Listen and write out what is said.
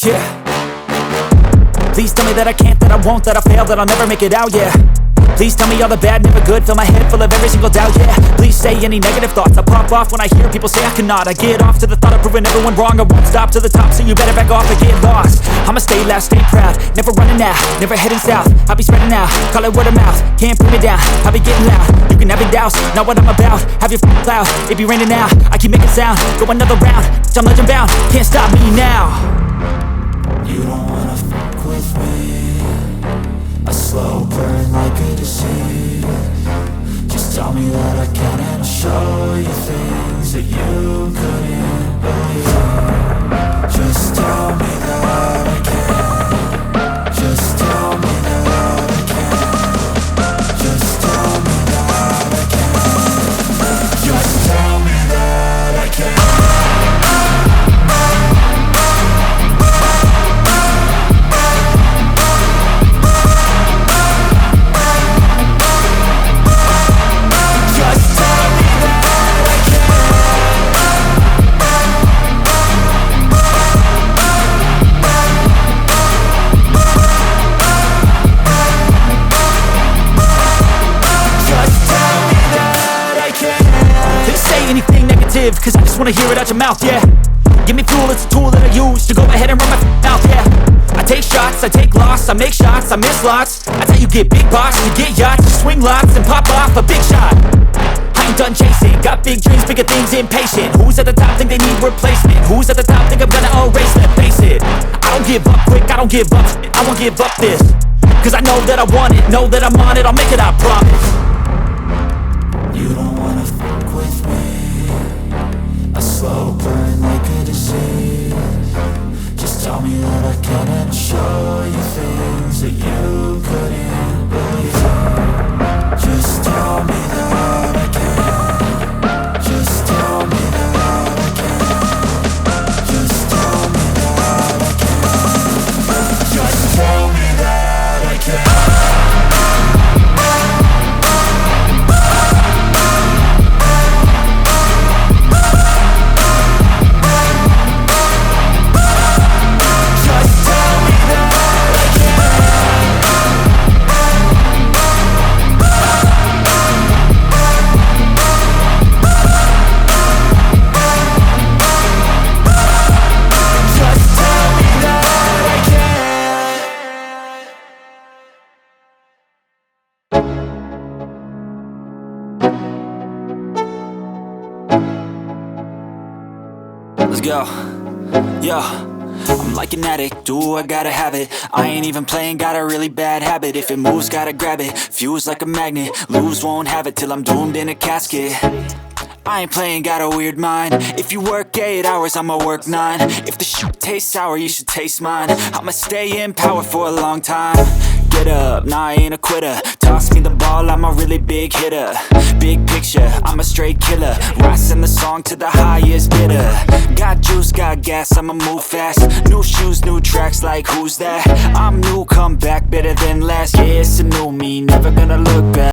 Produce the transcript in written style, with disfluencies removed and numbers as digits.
yeah. Please tell me that I can't, that I won't, that I fail, that I'll never make it out, yeah. Please tell me all the bad, never good, fill my head full of every single doubt, yeah. Please say any negative thoughts, I pop off when I hear people say I cannot. I get off to the thought of proving everyone wrong, I won't stop to the top, so you better back off and get lost. I'ma stay loud, stay proud, never running out, never heading south. I'll be spreading out, call it word of mouth, can't put me down, I'll be getting loud. You can have your doubts, not what I'm about, have your f***ing cloud, it be raining now. I keep making sound, go another round, I'm legend bound, can't stop me now. You don't wanna fuck with me, a slow burn like a disease. Just tell me that I can and I'll show you things that you couldn't believe. Just tell me that I can. Just tell me that I can. Just tell me that I can. Just tell me that I can. Cause I just wanna hear it out your mouth, yeah. Give me fuel, it's a tool that I use to go ahead and run my mouth, yeah. I take shots, I take loss, I make shots, I miss lots. That's how you get big boss, you get yachts, you swing lots and pop off a big shot. I ain't done chasing, got big dreams, bigger things, impatient. Who's at the top think they need replacement? Who's at the top think I'm gonna erase them? Face it, I don't give up quick, I don't give up shit, I won't give up this. Cause I know that I want it, know that I'm on it, I'll make it, I promise. You don't wanna fuck with me, a slow burn like a disease. Just tell me that I can and I'll show you things that you couldn't believe. Just tell me that I can. Just tell me that I can. Just tell me that I can. Just tell me that I can. Let's go, yo. I'm like an addict, do I gotta have it. I ain't even playing, got a really bad habit. If it moves, gotta grab it, fuse like a magnet. Lose, won't have it till I'm doomed in a casket. I ain't playing, got a weird mind. If you work 8 hours, I'ma work 9. If the shit tastes sour, you should taste mine. I'ma stay in power for a long time. Get up, nah, I ain't a quitter. Toss me the ball, I'm a really big hitter. Big picture, I'm a straight killer. Rising the song to the highest bidder. Got juice, got gas, I'ma move fast. New shoes, new tracks, like who's that? I'm new, come back, better than last. Yeah, it's a new me, never gonna look back.